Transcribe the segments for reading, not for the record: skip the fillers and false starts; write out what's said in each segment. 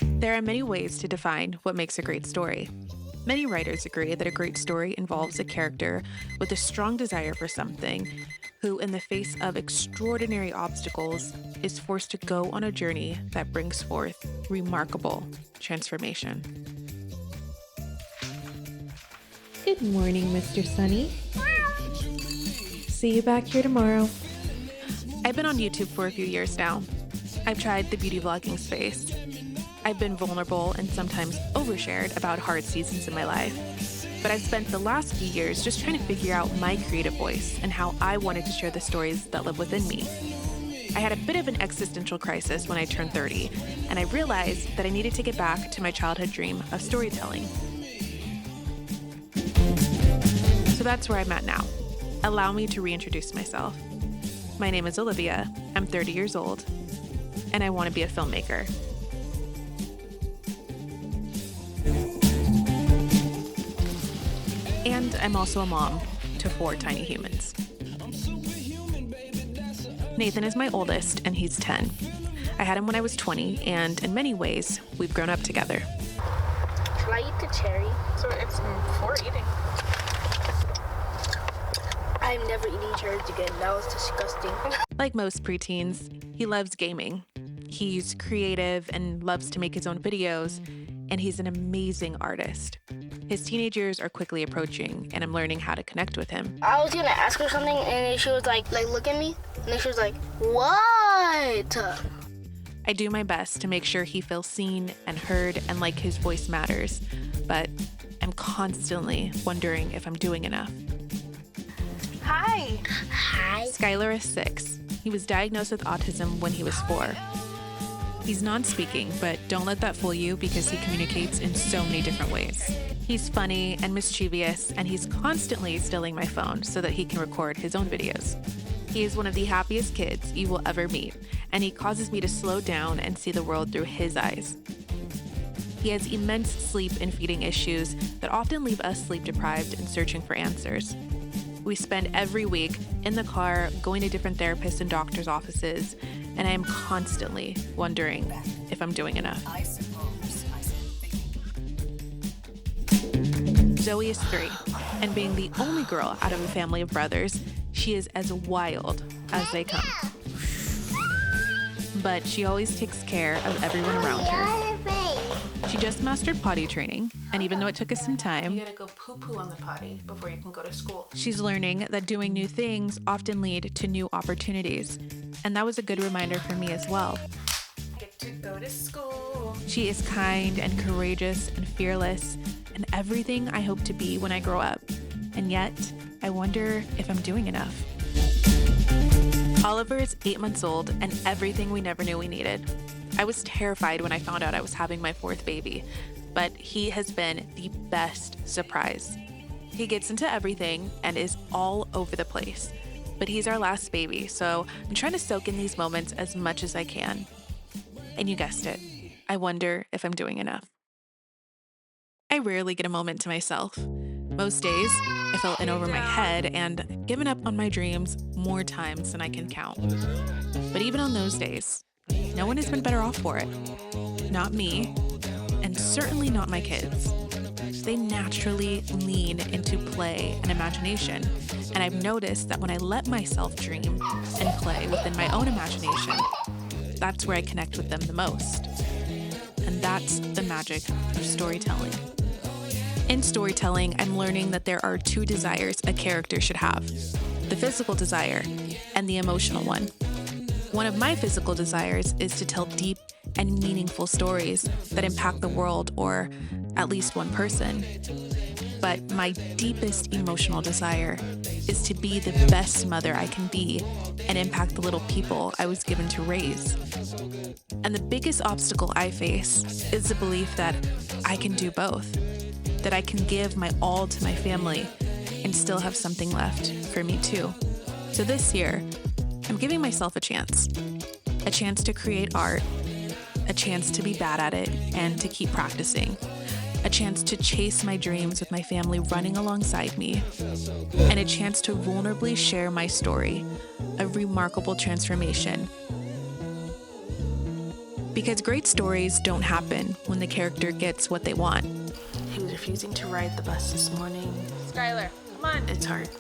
There are many ways to define what makes a great story. Many writers agree that a great story involves a character with a strong desire for something who, in the face of extraordinary obstacles, is forced to go on a journey that brings forth remarkable transformation. Good morning, Mr. Sunny. See you back here tomorrow. I've been on YouTube for a few years now. I've tried the beauty vlogging space. I've been vulnerable and sometimes overshared about hard seasons in my life. But I've spent the last few years just trying to figure out my creative voice and how I wanted to share the stories that live within me. I had a bit of an existential crisis when I turned 30, and I realized that I needed to get back to my childhood dream of storytelling. So that's where I'm at now. Allow me to reintroduce myself. My name is Olivia, I'm 30 years old, and I want to be a filmmaker. And I'm also a mom to 4 tiny humans. Nathan is my oldest, and he's 10. I had him when I was 20, and in many ways, we've grown up together. Shall I eat the cherry? So it's for eating. I'm never eating cherries again. That was disgusting. Like most preteens, he loves gaming. He's creative and loves to make his own videos, and he's an amazing artist. His teenage years are quickly approaching, and I'm learning how to connect with him. I was gonna ask her something, and then she was like, look at me. And then she was like, what? I do my best to make sure he feels seen and heard and like his voice matters, but I'm constantly wondering if I'm doing enough. Hi. Hi. Skylar is 6. He was diagnosed with autism when he was 4. He's non-speaking, but don't let that fool you because he communicates in so many different ways. He's funny and mischievous, and he's constantly stealing my phone so that he can record his own videos. He is one of the happiest kids you will ever meet, and he causes me to slow down and see the world through his eyes. He has immense sleep and feeding issues that often leave us sleep-deprived and searching for answers. We spend every week in the car going to different therapists and doctors' offices, and I am constantly wondering if I'm doing enough. Zoe is 3, and being the only girl out of a family of brothers, she is as wild as they come. But she always takes care of everyone around her. She just mastered potty training, and even though it took us some time, You gotta go poo-poo on the potty before you can go to school. she's learning that doing new things often lead to new opportunities. And that was a good reminder for me as well. Get to go to school. She is kind and courageous and fearless and everything I hope to be when I grow up. And yet, I wonder if I'm doing enough. Oliver is 8 months old and everything we never knew we needed. I was terrified when I found out I was having my 4th baby, but he has been the best surprise. He gets into everything and is all over the place. But he's our last baby, so I'm trying to soak in these moments as much as I can. And you guessed it, I wonder if I'm doing enough. I rarely get a moment to myself. Most days, I feel in over my head and given up on my dreams more times than I can count. But even on those days, no one has been better off for it. Not me, and certainly not my kids. They naturally lean into play and imagination, and I've noticed that when I let myself dream and play within my own imagination, that's where I connect with them the most. And that's the magic of storytelling. In storytelling, I'm learning that there are 2 desires a character should have: the physical desire and the emotional one. One of my physical desires is to tell deep and meaningful stories that impact the world or at least one person. But my deepest emotional desire is to be the best mother I can be and impact the little people I was given to raise. And the biggest obstacle I face is the belief that I can do both, that I can give my all to my family and still have something left for me too. So this year, I'm giving myself a chance to create art, a chance to be bad at it and to keep practicing, a chance to chase my dreams with my family running alongside me, and a chance to vulnerably share my story of remarkable transformation. Because great stories don't happen when the character gets what they want. He was refusing to ride the bus this morning. Skylar, come on. It's hard.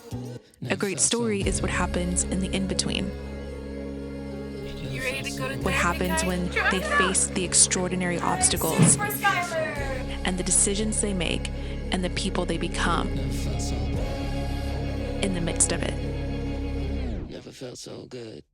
A great story is what happens in the in-between. You ready to go to What happens when they face the extraordinary obstacles and the decisions they make and the people they become in the midst of it. Never felt so good.